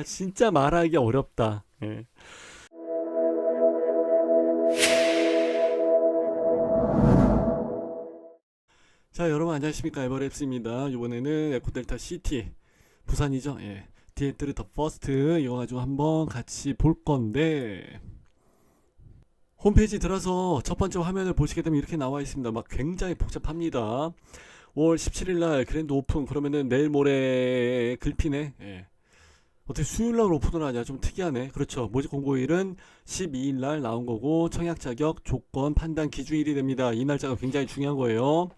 진짜 말하기 어렵다. 예. 자, 여러분 안녕하십니까? 에버랩스입니다. 이번에는 에코델타 시티 부산이죠. 예. 디에트르 더 퍼스트 이거 가지고 한번 같이 볼 건데, 홈페이지 들어서 첫 번째 화면을 보시게 되면 이렇게 나와 있습니다. 막 굉장히 복잡합니다. 5월 17일 날 그랜드 오픈, 그러면은 내일 모레 글피네. 예. 어떻게 수요일 날 오픈을 하냐, 좀 특이하네. 그렇죠. 모집 공고일은 12일 날 나온 거고, 청약 자격 조건 판단 기준일이 됩니다. 이 날짜가 굉장히 중요한 거예요.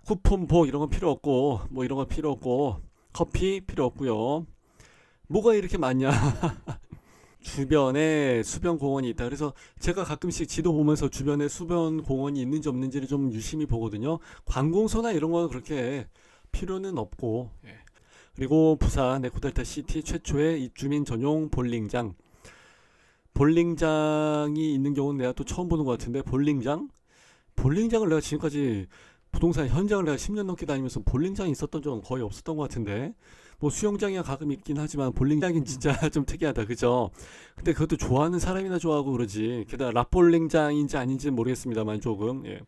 쿠폰복 이런 건 필요 없고, 뭐 이런 건 필요 없고, 커피 필요 없고요. 뭐가 이렇게 많냐? 주변에 수변 공원이 있다. 그래서 제가 가끔씩 지도 보면서 주변에 수변 공원이 있는지 없는지를 좀 유심히 보거든요. 관공서나 이런 건 그렇게 필요는 없고. 예. 그리고 부산 에코델타 시티 최초의 입주민 전용 볼링장. 볼링장이 있는 경우는 내가 또 처음 보는 것 같은데, 볼링장? 볼링장을 내가 지금까지 부동산 현장을 내가 10년 넘게 다니면서 볼링장이 있었던 적은 거의 없었던 것 같은데, 뭐 수영장이야 가끔 있긴 하지만 볼링장은 진짜 좀 특이하다, 그죠? 근데 그것도 좋아하는 사람이나 좋아하고 그러지. 게다가 랍볼링장인지 아닌지는 모르겠습니다만 조금, 예.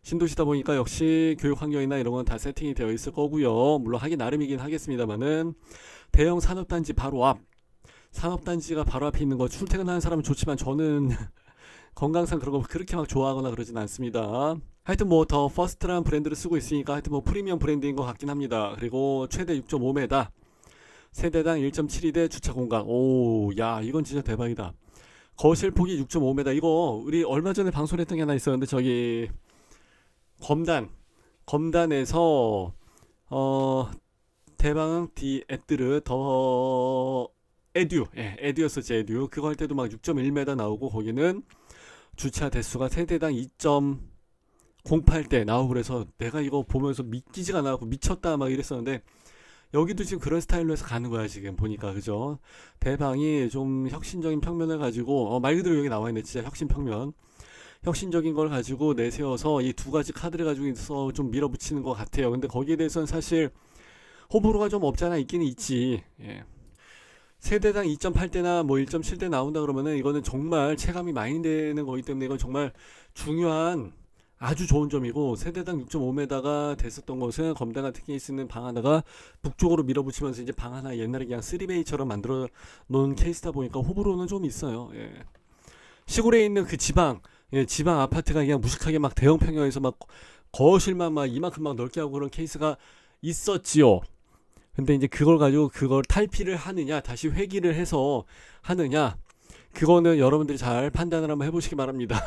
신도시다 보니까 역시 교육 환경이나 이런 건 다 세팅이 되어 있을 거고요. 물론 하기 나름이긴 하겠습니다만은, 대형 산업단지 바로 앞, 산업단지가 바로 앞에 있는 거 출퇴근하는 사람은 좋지만 저는 건강상 그런 거 그렇게 막 좋아하거나 그러진 않습니다. 하여튼 뭐 더 퍼스트라는 브랜드를 쓰고 있으니까 하여튼 뭐 프리미엄 브랜드인 것 같긴 합니다. 그리고 최대 6.5m, 세대당 1.72대 주차 공간. 오, 야, 이건 진짜 대박이다. 거실 폭이 6.5m. 이거 우리 얼마 전에 방송했던 게 하나 있었는데, 저기 검단에서 어 대방 디에뜨르 더 에듀, 예, 에듀였었지. 에듀 그거 할 때도 막 6.1m 나오고, 거기는 주차 대수가 세대당 2.08대 나오고, 그래서 내가 이거 보면서 믿기지가 않아갖고 미쳤다 막 이랬었는데, 여기도 지금 그런 스타일로 해서 가는 거야 지금 보니까, 그죠? 대방이 좀 혁신적인 평면을 가지고, 말 그대로 여기 나와 있네, 진짜 혁신평면. 혁신적인 걸 가지고 내세워서 이 두 가지 카드를 가지고 있어 좀 밀어붙이는 것 같아요. 근데 거기에 대해서는 사실 호불호가 좀 없잖아. 있기는 있지. 예. 세대당 2.8대나 뭐 1.7대 나온다 그러면은 이거는 정말 체감이 많이 되는 거기 때문에, 이건 정말 중요한 아주 좋은 점이고, 세대당 6.5m가 됐었던 것은 검다가 특히 쓰는 방 하나가 북쪽으로 밀어붙이면서 이제 방 하나 옛날에 그냥 3베이처럼 만들어 놓은 케이스다 보니까 호불호는 좀 있어요. 예. 시골에 있는 그 지방, 예, 지방 아파트가 그냥 무식하게 막 대형 평형에서 막 거실만 막 이만큼 막 넓게 하고 그런 케이스가 있었지요. 근데 이제 그걸 가지고 그걸 탈피를 하느냐, 다시 회귀를 해서 하느냐, 그거는 여러분들이 잘 판단을 한번 해보시기 바랍니다.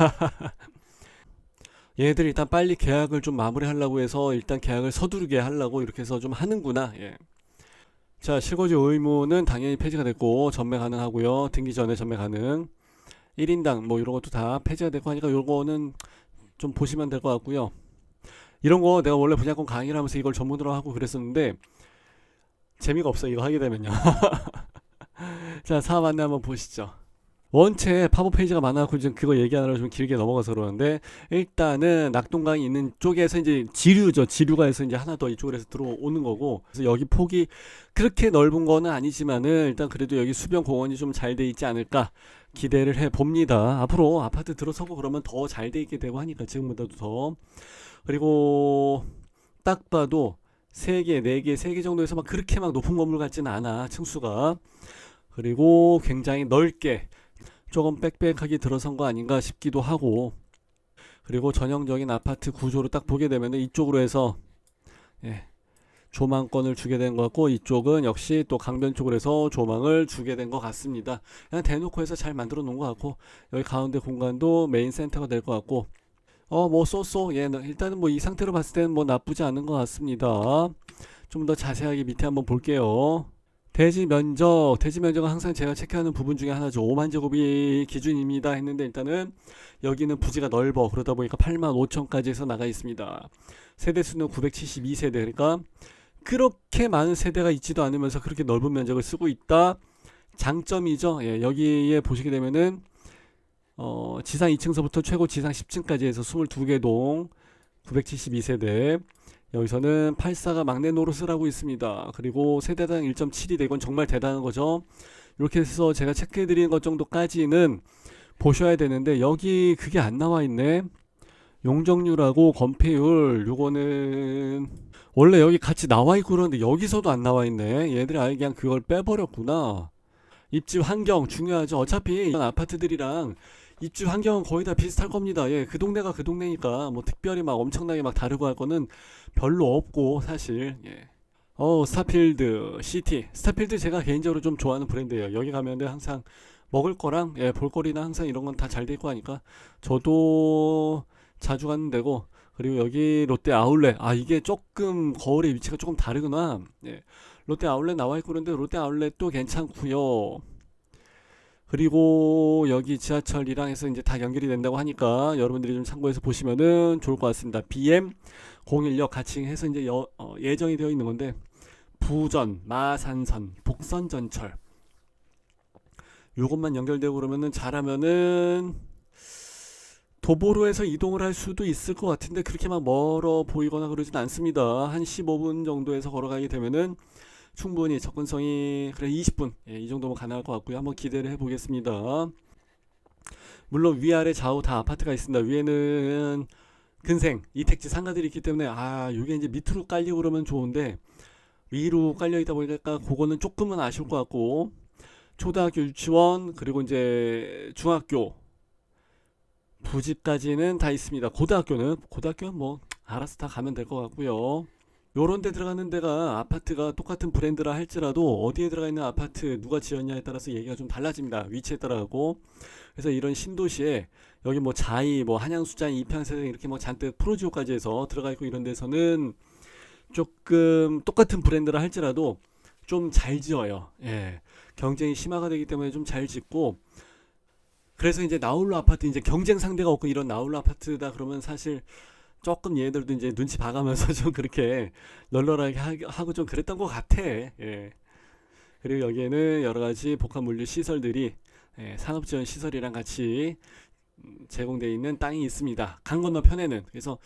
얘네들 일단 빨리 계약을 좀 마무리하려고 해서 일단 계약을 서두르게 하려고 이렇게 해서 좀 하는구나. 예. 자, 실거주 의무는 당연히 폐지가 됐고 전매 가능하고요. 등기 전에 전매 가능. 1인당 뭐 이런 것도 다 폐지가 되고 하니까 요거는 좀 보시면 될 것 같고요. 이런 거 내가 원래 분양권 강의를 하면서 이걸 전문으로 하고 그랬었는데 재미가 없어 이거 하게 되면요. 자, 사업 안내 한번 보시죠. 원체 팝업 페이지가 많아갖고 지금 그거 얘기하느라 좀 길게 넘어가서 그러는데, 일단은 낙동강이 있는 쪽에서 이제 지류죠. 지류가 해서 이제 하나 더 이쪽으로 해서 들어오는 거고, 그래서 여기 폭이 그렇게 넓은 거는 아니지만은 일단 그래도 여기 수변 공원이 좀 잘 돼 있지 않을까 기대를 해 봅니다. 앞으로 아파트 들어서고 그러면 더 잘 돼 있게 되고 하니까 지금보다도 더. 그리고 딱 봐도 3개, 4개, 3개 정도에서 막 그렇게 막 높은 건물 같지는 않아, 층수가. 그리고 굉장히 넓게 조금 빽빽하게 들어선 거 아닌가 싶기도 하고, 그리고 전형적인 아파트 구조로 딱 보게 되면 이쪽으로 해서, 예, 조망권을 주게 된 것 같고, 이쪽은 역시 또 강변 쪽으로 해서 조망을 주게 된 것 같습니다. 그냥 대놓고 해서 잘 만들어 놓은 것 같고, 여기 가운데 공간도 메인 센터가 될 것 같고, 뭐 쏘쏘, 예, 일단은 뭐 이 상태로 봤을 때는 뭐 나쁘지 않은 것 같습니다. 좀 더 자세하게 밑에 한번 볼게요. 대지 면적은 항상 제가 체크하는 부분 중에 하나죠. 5만 제곱이 기준입니다 했는데, 일단은 여기는 부지가 넓어. 그러다 보니까 8만 5천까지 해서 나가 있습니다. 세대수는 972세대. 그러니까 그렇게 많은 세대가 있지도 않으면서 그렇게 넓은 면적을 쓰고 있다. 장점이죠. 예, 여기에 보시게 되면은 지상 2층서부터 최고 지상 10층까지 해서 22개 동 972세대. 여기서는 84가 막내 노릇을 하고 있습니다. 그리고 세대당 1.7이 되건 정말 대단한 거죠. 이렇게 해서 제가 체크해드리는 것 정도까지는 보셔야 되는데 여기 그게 안 나와 있네. 용적률하고 건폐율 요거는 원래 여기 같이 나와 있고 그러는데 여기서도 안 나와 있네. 얘들이 아예 그냥 그걸 빼버렸구나. 입지 환경 중요하죠. 어차피 이런 아파트들이랑 입지 환경은 거의 다 비슷할 겁니다. 예, 그 동네가 그 동네니까 뭐 특별히 막 엄청나게 막 다르고 할 거는 별로 없고 사실. 예. 스타필드 시티. 스타필드 제가 개인적으로 좀 좋아하는 브랜드예요. 여기 가면은 항상 먹을 거랑 예, 볼거리나 항상 이런 건 다 잘 돼 있고 하니까 저도 자주 가는 데고. 그리고 여기 롯데 아울렛. 아, 이게 조금 거울의 위치가 조금 다르구나. 예. 롯데 아울렛 나와 있고 그런데 롯데 아울렛도 괜찮고요. 그리고 여기 지하철이랑 해서 이제 다 연결이 된다고 하니까 여러분들이 좀 참고해서 보시면은 좋을 것 같습니다. BM 01역 같이 해서 이제 예정이 되어 있는 건데 부전, 마산선, 북선전철 요것만 연결되고 그러면은 잘하면은 도보로에서 이동을 할 수도 있을 것 같은데 그렇게 막 멀어 보이거나 그러진 않습니다. 한 15분 정도에서 걸어가게 되면은 충분히 접근성이 그래 20분 예, 이 정도면 가능할 것 같고요. 한번 기대를 해보겠습니다. 물론 위아래 좌우 다 아파트가 있습니다. 위에는 근생 이택지 상가들이 있기 때문에 이게 이제 밑으로 깔리고 그러면 좋은데 위로 깔려 있다 보니까 그거는 조금은 아쉬울 것 같고 초등학교 유치원 그리고 이제 중학교 부집까지는 다 있습니다. 고등학교는 뭐 알아서 다 가면 될 것 같고요. 요런 데 들어가는 데가 아파트가 똑같은 브랜드라 할지라도 어디에 들어가 있는 아파트 누가 지었냐에 따라서 얘기가 좀 달라집니다. 위치에 따라가고. 그래서 이런 신도시에 여기 뭐 자이 뭐 한양수장 이평세대 이렇게 뭐 잔뜩 프로지오까지 해서 들어가 있고 이런 데서는 조금 똑같은 브랜드라 할지라도 좀 잘 지어요. 예. 경쟁이 심화가 되기 때문에 좀 잘 짓고 그래서 이제 나홀로 아파트 이제 경쟁 상대가 없고 이런 나홀로 아파트다 그러면 사실 조금 얘들도 이제 눈치 봐가면서 좀 그렇게 널널하게 하고 좀 그랬던 것 같아. 예. 그리고 여기에는 여러 가지 복합 물류 시설들이 예, 상업지원 시설이랑 같이 제공되어 있는 땅이 있습니다. 강 건너편에는. 그래서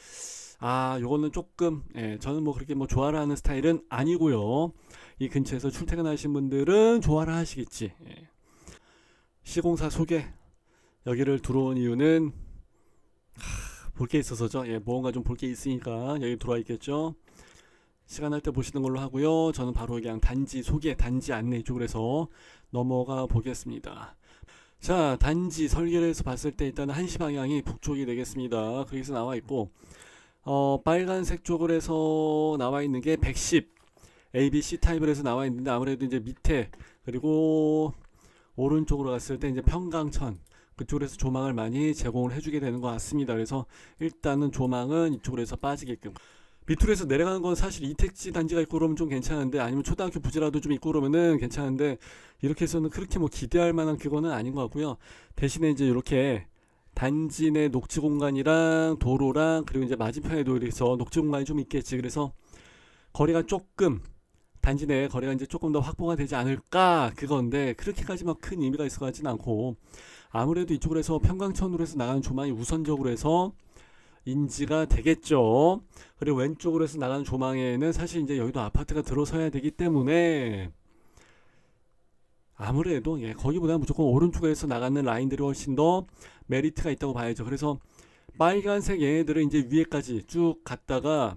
요거는 조금 예, 저는 뭐 그렇게 뭐 좋아라 하는 스타일은 아니고요. 이 근처에서 출퇴근하신 분들은 좋아라 하시겠지. 예. 시공사 소개 여기를 들어온 이유는 볼 게 있어서죠. 예, 무언가 좀 볼 게 있으니까 여기 들어와 있겠죠. 시간 날 때 보시는 걸로 하고요. 저는 바로 그냥 단지 소개, 단지 안내 이쪽으로 해서 넘어가 보겠습니다. 자, 단지 설계를 해서 봤을 때 일단 1시 방향이 북쪽이 되겠습니다. 거기서 나와 있고 빨간색 쪽으로 해서 나와 있는 게 110 ABC 타입으로 해서 나와 있는데 아무래도 이제 밑에 그리고 오른쪽으로 갔을 때 이제 평강천 그쪽으로 해서 조망을 많이 제공을 해주게 되는 것 같습니다. 그래서 일단은 조망은 이쪽으로 해서 빠지게끔 밑으로 해서 내려가는 건 사실 이택지 단지가 있고 그러면 좀 괜찮은데 아니면 초등학교 부지라도 좀 있고 그러면은 괜찮은데 이렇게 해서는 그렇게 뭐 기대할 만한 그거는 아닌 것 같고요. 대신에 이제 이렇게 단지 내 녹지 공간이랑 도로랑 그리고 이제 맞은편에도 이래서 녹지 공간이 좀 있겠지. 그래서 거리가 조금 단지 내 거리가 이제 조금 더 확보가 되지 않을까 그건데 그렇게까지 막 큰 의미가 있어 가진 않고 아무래도 이쪽으로 해서 평강천으로 해서 나가는 조망이 우선적으로 해서 인지가 되겠죠. 그리고 왼쪽으로 해서 나가는 조망에는 사실 이제 여기도 아파트가 들어서야 되기 때문에 아무래도 예, 거기보다 무조건 오른쪽에서 나가는 라인들이 훨씬 더 메리트가 있다고 봐야죠. 그래서 빨간색 얘네들은 이제 위에까지 쭉 갔다가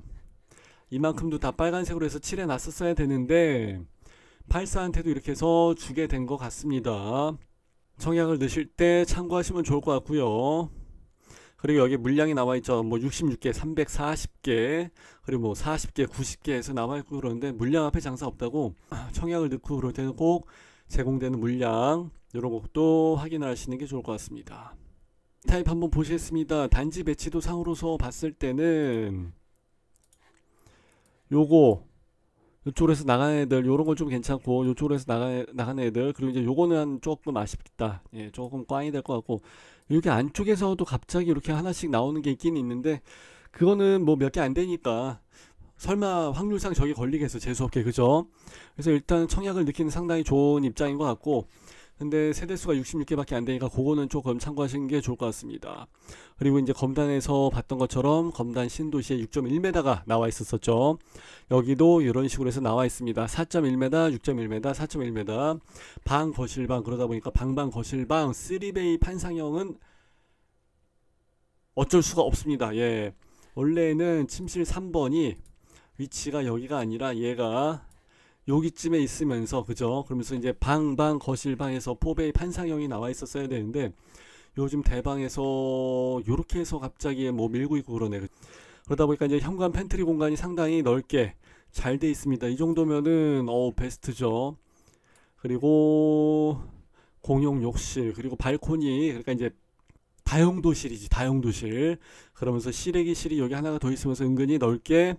이만큼도 다 빨간색으로 해서 칠해 놨었어야 되는데 84한테도 이렇게 해서 주게 된 것 같습니다. 청약을 넣으실 때 참고하시면 좋을 것 같고요. 그리고 여기 물량이 나와 있죠. 뭐 66개, 340개, 그리고 뭐 40개, 90개 해서 나와 있고 그러는데 물량 앞에 장사 없다고 청약을 넣고 그럴 때는 꼭 제공되는 물량 이런 것도 확인을 하시는 게 좋을 것 같습니다. 타입 한번 보시겠습니다. 단지 배치도 상으로서 봤을 때는 요거 이쪽으로 해서 나가는 애들 요런 건 좀 괜찮고 요쪽으로 해서 나가는 애들 그리고 이제 요거는 조금 아쉽다. 예, 조금 꽝이 될 것 같고 여기 안쪽에서도 갑자기 이렇게 하나씩 나오는 게 있긴 있는데 그거는 뭐 몇 개 안 되니까 설마 확률상 저기 걸리겠어 재수없게 그죠? 그래서 일단 청약을 느끼는 상당히 좋은 입장인 것 같고 근데 세대수가 66개밖에 안 되니까 그거는 조금 참고하시는 게 좋을 것 같습니다. 그리고 이제 검단에서 봤던 것처럼 검단 신도시에 6.1m가 나와 있었죠. 여기도 이런 식으로 해서 나와 있습니다. 4.1m, 6.1m, 4.1m 방 거실방, 그러다 보니까 방방 거실방 3베이 판상형은 어쩔 수가 없습니다. 예. 원래는 침실 3번이 위치가 여기가 아니라 얘가 여기쯤에 있으면서, 그죠? 그러면서 이제 방 거실방에서 4베이 판상형이 나와 있었어야 되는데 요즘 대방에서 요렇게 해서 갑자기 뭐 밀고 있고 그러네. 그러다 보니까 이제 현관 팬트리 공간이 상당히 넓게 잘 돼 있습니다. 이 정도면은 베스트죠. 그리고 공용 욕실, 그리고 발코니, 그러니까 이제 다용도실이지, 다용도실. 그러면서 실외기실이 여기 하나가 더 있으면서 은근히 넓게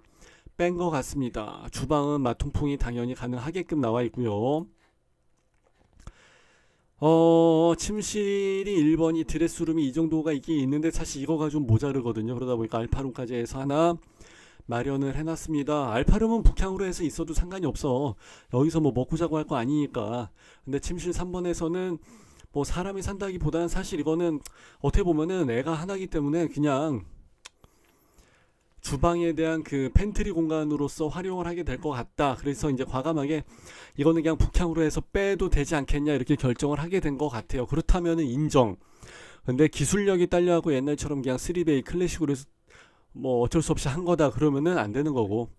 뺀 것 같습니다. 주방은 마통풍이 당연히 가능하게끔 나와 있고요. 침실이 1번이 드레스룸이 이 정도가 있긴 있는데 사실 이거가 좀 모자르거든요. 그러다 보니까 알파룸까지 해서 하나 마련을 해놨습니다. 알파룸은 북향으로 해서 있어도 상관이 없어. 여기서 뭐 먹고 자고 할 거 아니니까. 근데 침실 3번에서는 뭐 사람이 산다기보다는 사실 이거는 어떻게 보면은 애가 하나기 때문에 그냥 주방에 대한 그 팬트리 공간으로서 활용을 하게 될 것 같다. 그래서 이제 과감하게 이거는 그냥 북향으로 해서 빼도 되지 않겠냐 이렇게 결정을 하게 된 것 같아요. 그렇다면은 인정. 근데 기술력이 딸려하고 옛날처럼 그냥 3베이 클래식으로 해서 뭐 어쩔 수 없이 한 거다 그러면은 안 되는 거고.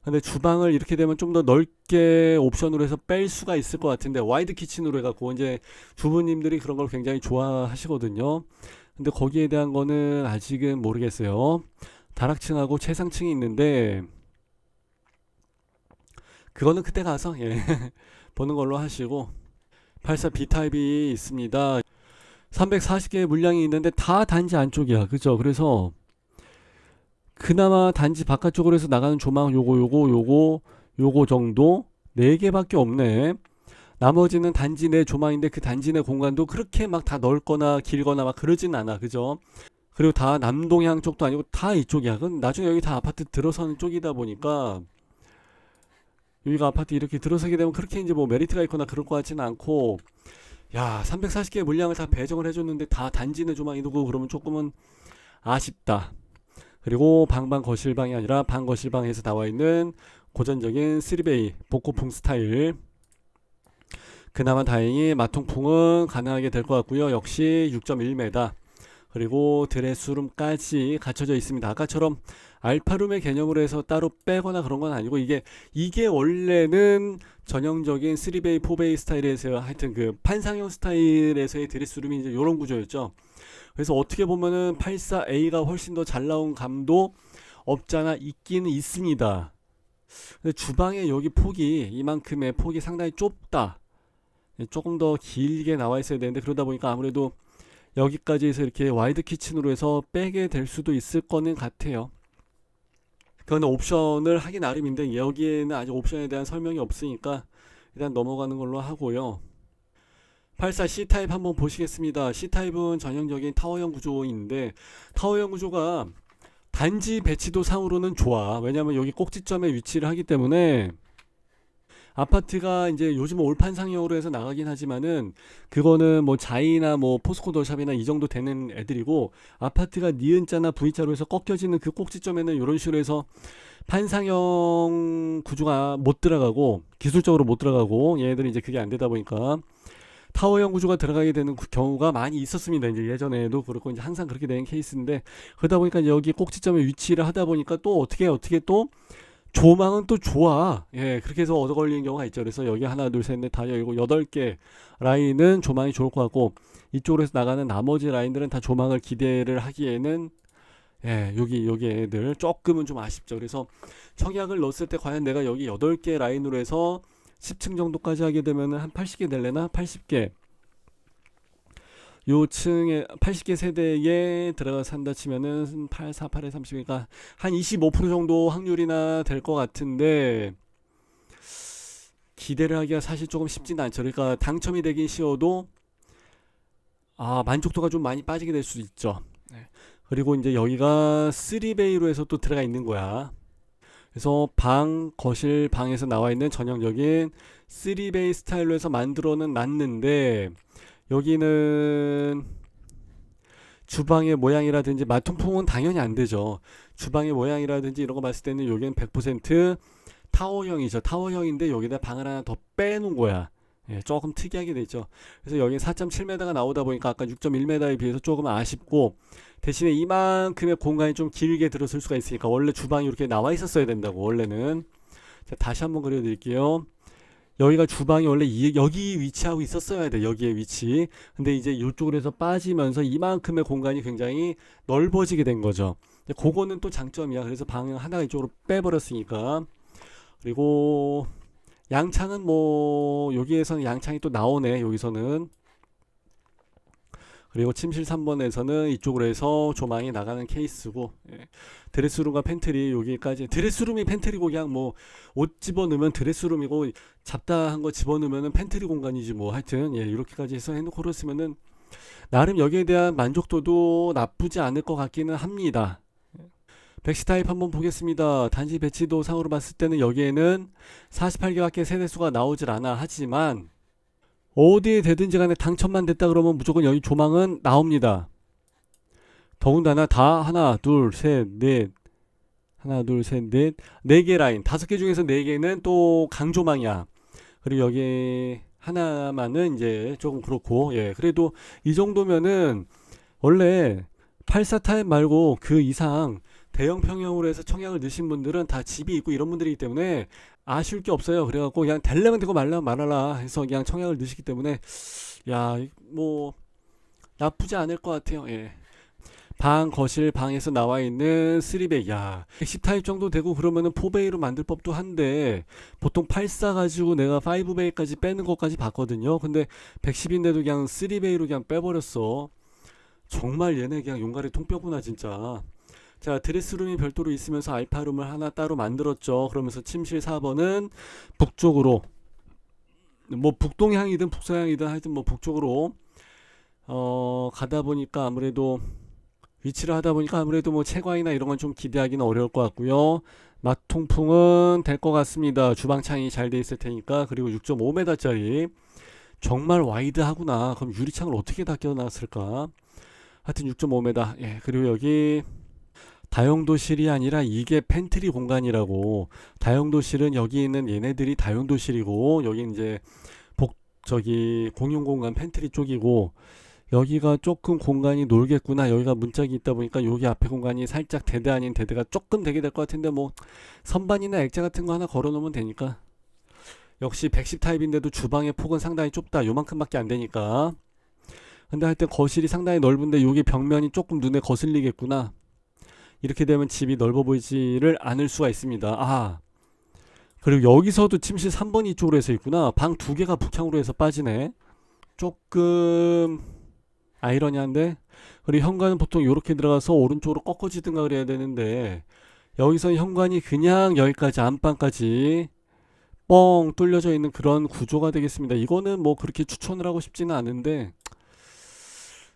근데 주방을 이렇게 되면 좀 더 넓게 옵션으로 해서 뺄 수가 있을 것 같은데 와이드 키친으로 해갖고 이제 주부님들이 그런 걸 굉장히 좋아하시거든요. 근데 거기에 대한 거는 아직은 모르겠어요. 다락층하고 최상층이 있는데 그거는 그때 가서 예 보는 걸로 하시고 84 B타입이 있습니다. 340개의 물량이 있는데 다 단지 안쪽이야. 그죠? 그래서 그나마 단지 바깥쪽으로 해서 나가는 조망 요거 정도 4개밖에 없네. 나머지는 단지 내 조망인데 그 단지 내 공간도 그렇게 막 다 넓거나 길거나 막 그러진 않아. 그죠? 그리고 다 남동향 쪽도 아니고 다 이쪽이야. 그럼 나중에 여기 다 아파트 들어서는 쪽이다 보니까 여기가 아파트 이렇게 들어서게 되면 그렇게 이제 뭐 메리트가 있거나 그럴 것 같지는 않고, 야 340개의 물량을 다 배정을 해줬는데 다 단지 내 조망이 두고 그러면 조금은 아쉽다. 그리고 방방 거실방이 아니라 방 거실방에서 나와 있는 고전적인 3베이 복고풍 스타일. 그나마 다행히 마통풍은 가능하게 될 것 같고요. 역시 6.1m. 그리고 드레스룸까지 갖춰져 있습니다. 아까처럼 알파룸의 개념으로 해서 따로 빼거나 그런 건 아니고 이게 원래는 전형적인 3베이, 4베이 스타일에서 하여튼 그 판상형 스타일에서의 드레스룸이 이제 이런 구조였죠. 그래서 어떻게 보면은 84A가 훨씬 더 잘 나온 감도 없잖아 있기는 있습니다. 근데 주방의 여기 폭이 이만큼의 폭이 상당히 좁다. 조금 더 길게 나와 있어야 되는데 그러다 보니까 아무래도 여기까지 해서 이렇게 와이드 키친으로 해서 빼게 될 수도 있을 거는 같아요. 그건 옵션을 하기 나름인데 여기에는 아직 옵션에 대한 설명이 없으니까 일단 넘어가는 걸로 하고요. 84 C타입 한번 보시겠습니다. C타입은 전형적인 타워형 구조인데 타워형 구조가 단지 배치도 상으로는 좋아. 왜냐면 여기 꼭지점에 위치를 하기 때문에 아파트가 이제 요즘 올판상형으로 해서 나가긴 하지만은 그거는 뭐 자이나 뭐 포스코 더샵이나 이 정도 되는 애들이고, 아파트가 니은자나 V자로 해서 꺾여지는 그 꼭지점에는 이런 식으로 해서 판상형 구조가 못 들어가고 기술적으로 못 들어가고 얘네들이 이제 그게 안 되다 보니까 타워형 구조가 들어가게 되는 경우가 많이 있었습니다. 이제 예전에도 그렇고 이제 항상 그렇게 되는 케이스인데, 그러다 보니까 여기 꼭지점에 위치를 하다 보니까 또 어떻게 또 조망은 또 좋아. 예, 그렇게 해서 얻어 걸리는 경우가 있죠. 그래서 여기 하나, 둘, 셋, 넷, 다 열고 8개 라인은 조망이 좋을 것 같고, 이쪽으로 해서 나가는 나머지 라인들은 다 조망을 기대를 하기에는 예, 여기 애들 조금은 좀 아쉽죠. 그래서 청약을 넣었을 때 과연 내가 여기 8개 라인으로 해서 10층 정도까지 하게 되면 한 80개 될래나? 80개. 요 층에 80개 세대에 들어가 산다 치면은 8, 4, 8에 30이니까 한 25% 정도 확률이나 될 것 같은데 기대를 하기가 사실 조금 쉽진 않죠. 그러니까 당첨이 되긴 쉬워도 만족도가 좀 많이 빠지게 될 수도 있죠. 네. 그리고 이제 여기가 3베이로 해서 또 들어가 있는 거야. 그래서 방, 거실, 방에서 나와 있는 전형적인 3베이 스타일로 해서 만들어는 놨는데 여기는 주방의 모양이라든지 마통풍은 당연히 안 되죠. 주방의 모양이라든지 이런 거 봤을 때는 여기는 100% 타워형이죠. 타워형인데 여기다 방을 하나 더 빼놓은 거야. 예, 조금 특이하게 되죠. 그래서 여기 4.7m가 나오다 보니까 아까 6.1m에 비해서 조금 아쉽고, 대신에 이만큼의 공간이 좀 길게 들어설 수가 있으니까 원래 주방이 이렇게 나와 있었어야 된다고 원래는. 자, 다시 한번 그려드릴게요. 여기가 주방이 원래 여기 위치하고 있었어야 돼. 여기에 위치. 근데 이제 이쪽으로 해서 빠지면서 이만큼의 공간이 굉장히 넓어지게 된 거죠. 그거는 또 장점이야. 그래서 방 하나가 이쪽으로 빼버렸으니까. 그리고 양창은 뭐 여기에서는 양창이 또 나오네. 여기서는. 그리고 침실 3번에서는 이쪽으로 해서 조망이 나가는 케이스고, 예. 드레스룸과 팬트리 여기까지. 드레스룸이 팬트리고 그냥 뭐 옷 집어넣으면 드레스룸이고 잡다한 거 집어넣으면 팬트리 공간이지 뭐. 하여튼 예, 이렇게까지 해서 해놓고 그랬으면은 나름 여기에 대한 만족도도 나쁘지 않을 것 같기는 합니다. 백시 타입 한번 보겠습니다. 단지 배치도 상으로 봤을 때는 여기에는 48개밖에 세대수가 나오질 않아. 하지만 어디에 되든지 간에 당첨만 됐다 그러면 무조건 여기 조망은 나옵니다. 더군다나 다 하나 둘셋넷 하나 둘셋넷 4개 라인, 5개 중에서 4개는 또 강조망이야. 그리고 여기 하나만은 이제 조금 그렇고, 예, 그래도 이 정도면은 원래 84 타입 말고 그 이상 대형 평형으로 해서 청약을 넣으신 분들은 다 집이 있고 이런 분들이기 때문에 아쉬울 게 없어요. 그래갖고 그냥 될려면 되고 말려면 말아라 해서 그냥 청약을 넣으시기 때문에 야, 뭐 나쁘지 않을 것 같아요. 예. 방, 거실, 방에서 나와 있는 3베이, 야, 110타입 정도 되고 그러면은 4베이로 만들 법도 한데 보통 84 가지고 내가 5베이까지 빼는 것까지 봤거든요. 근데 110인데도 그냥 3베이로 그냥 빼버렸어. 정말 얘네 그냥 용가리 통뼈구나 진짜. 자, 드레스룸이 별도로 있으면서 알파룸을 하나 따로 만들었죠. 그러면서 침실 4번은 북쪽으로, 뭐 북동향이든 북서향이든 하여튼 뭐 북쪽으로 가다 보니까 아무래도 위치를 하다 보니까 아무래도 뭐 채광이나 이런 건 좀 기대하기는 어려울 것 같고요. 마통풍은 될 것 같습니다. 주방창이 잘 돼 있을 테니까. 그리고 6.5m짜리 정말 와이드하구나. 그럼 유리창을 어떻게 다 껴놨을까? 하여튼 6.5m. 예, 그리고 여기 다용도실이 아니라 이게 팬트리 공간이라고. 다용도실은 여기 있는 얘네들이 다용도실이고, 여기 이제 저기 공용공간 팬트리 쪽이고, 여기가 조금 공간이 놀겠구나. 여기가 문짝이 있다 보니까 여기 앞에 공간이 살짝 대대 아닌 대대가 조금 되게 될 것 같은데, 뭐 선반이나 액자 같은 거 하나 걸어 놓으면 되니까. 역시 110 타입인데도 주방의 폭은 상당히 좁다. 요만큼밖에 안 되니까. 근데 하여튼 거실이 상당히 넓은데 여기 벽면이 조금 눈에 거슬리겠구나. 이렇게 되면 집이 넓어 보이지를 않을 수가 있습니다. 아, 그리고 여기서도 침실 3번 이쪽으로 해서 있구나. 방 2개가 북향으로 해서 빠지네. 조금 아이러니한데. 그리고 현관은 보통 이렇게 들어가서 오른쪽으로 꺾어지든가 그래야 되는데 여기서 현관이 그냥 여기까지 안방까지 뻥 뚫려져 있는 그런 구조가 되겠습니다. 이거는 뭐 그렇게 추천을 하고 싶지는 않은데,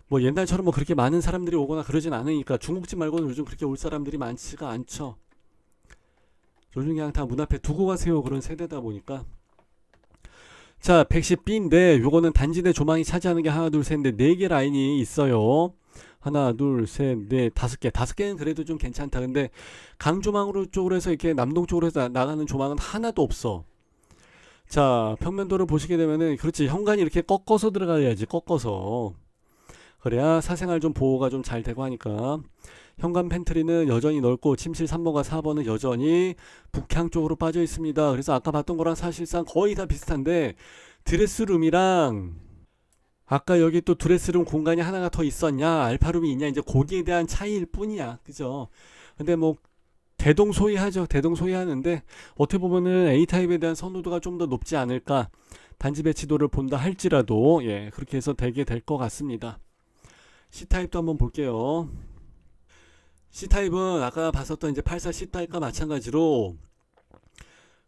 뭐 옛날처럼 뭐 그렇게 많은 사람들이 오거나 그러진 않으니까. 중국집 말고는 요즘 그렇게 올 사람들이 많지가 않죠. 요즘 그냥 다 문 앞에 두고 가세요 그런 세대다 보니까. 자, 110B인데 요거는 단지 내 조망이 차지하는 게 하나 둘 셋 넷 4개 라인이 있어요. 하나 둘 셋 넷 5개. 5개는 그래도 좀 괜찮다. 근데 강조망으로 쪽으로 해서 이렇게 남동 쪽으로 해서 나가는 조망은 하나도 없어. 자, 평면도를 보시게 되면은, 그렇지, 현관이 이렇게 꺾어서 들어가야지. 꺾어서 그래야 사생활 좀 보호가 좀 잘 되고 하니까. 현관 팬트리는 여전히 넓고 침실 3번과 4번은 여전히 북향 쪽으로 빠져 있습니다. 그래서 아까 봤던 거랑 사실상 거의 다 비슷한데, 드레스룸이랑 아까 여기 또 드레스룸 공간이 하나가 더 있었냐, 알파룸이 있냐, 이제 거기에 대한 차이일 뿐이야. 그죠? 근데 뭐 대동소이하죠. 대동소이하는데 어떻게 보면은 A타입에 대한 선호도가 좀 더 높지 않을까. 단지 배치도를 본다 할지라도, 예, 그렇게 해서 되게 될 것 같습니다. C타입도 한번 볼게요. C타입은 아까 봤었던 이제 84 C타입과 마찬가지로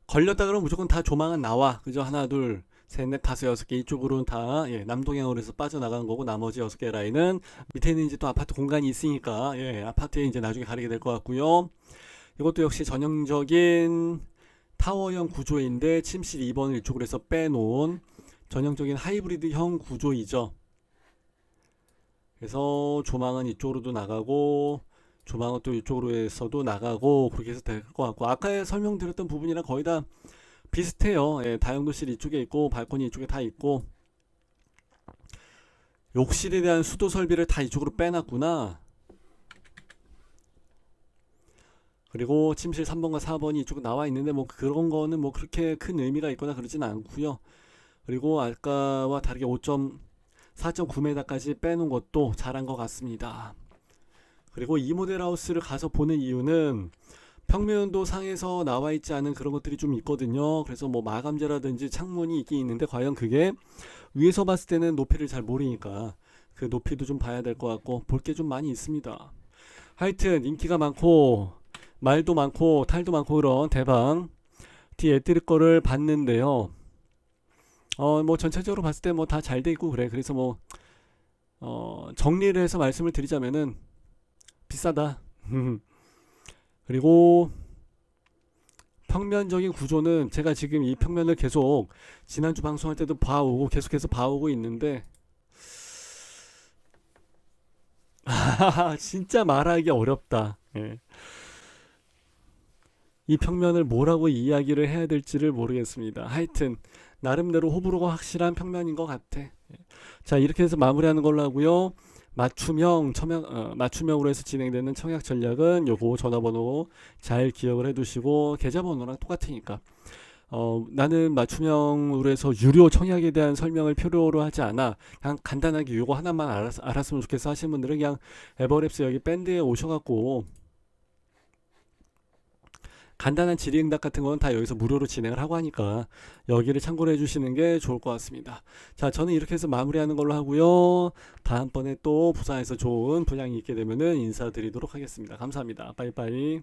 걸렸다 그러면 무조건 다 조망은 나와. 그죠? 하나 둘 셋 넷 다섯 6개 이쪽으로는 다, 예, 남동향으로 해서 빠져나가는 거고, 나머지 6개 라인은 밑에는 이제 또 아파트 공간이 있으니까, 예, 아파트에 이제 나중에 가리게 될 것 같고요. 이것도 역시 전형적인 타워형 구조인데 침실 2번을 이쪽으로 해서 빼놓은 전형적인 하이브리드형 구조이죠. 그래서 조망은 이쪽으로도 나가고 조망은 또 이쪽으로 해서도 나가고 그렇게 해서 될 것 같고, 아까 설명드렸던 부분이랑 거의 다 비슷해요. 예, 다용도실 이쪽에 있고 발코니 이쪽에 다 있고, 욕실에 대한 수도 설비를 다 이쪽으로 빼놨구나. 그리고 침실 3번과 4번이 이쪽에 나와 있는데 뭐 그런 거는 뭐 그렇게 큰 의미가 있거나 그러진 않고요. 그리고 아까와 다르게 4.9m까지 빼놓은 것도 잘한 것 같습니다. 그리고 이 모델 하우스를 가서 보는 이유는 평면도 상에서 나와 있지 않은 그런 것들이 좀 있거든요. 그래서 뭐 마감재라든지 창문이 있긴 있는데 과연 그게 위에서 봤을 때는 높이를 잘 모르니까 그 높이도 좀 봐야 될 것 같고, 볼 게 좀 많이 있습니다. 하여튼 인기가 많고 말도 많고 탈도 많고 그런 대방 디에뜨리 거를 봤는데요. 뭐 전체적으로 봤을 때 뭐 다 잘 돼 있고 그래. 그래서 뭐 정리를 해서 말씀을 드리자면은 비싸다. 그리고 평면적인 구조는 제가 지금 이 평면을 계속 지난주 방송할 때도 봐오고 계속해서 봐오고 있는데 진짜 말하기 어렵다. 예. 이 평면을 뭐라고 이야기를 해야 될지를 모르겠습니다. 하여튼 나름대로 호불호가 확실한 평면인 것 같아. 예. 자, 이렇게 해서 마무리하는 걸로 하고요. 맞춤형으로 해서 진행되는 청약 전략은 요거 전화번호 잘 기억을 해두시고, 계좌번호랑 똑같으니까 나는 맞춤형으로 해서 유료 청약에 대한 설명을 필요로 하지 않아, 그냥 간단하게 요거 하나만 알았으면 좋겠어 하시는 분들은 그냥 에버랩스 여기 밴드에 오셔갖고 간단한 질의응답 같은 건 다 여기서 무료로 진행을 하고 하니까 여기를 참고를 해주시는 게 좋을 것 같습니다. 자, 저는 이렇게 해서 마무리하는 걸로 하고요. 다음번에 또 부산에서 좋은 분양이 있게 되면은 인사드리도록 하겠습니다. 감사합니다. 빠이빠이.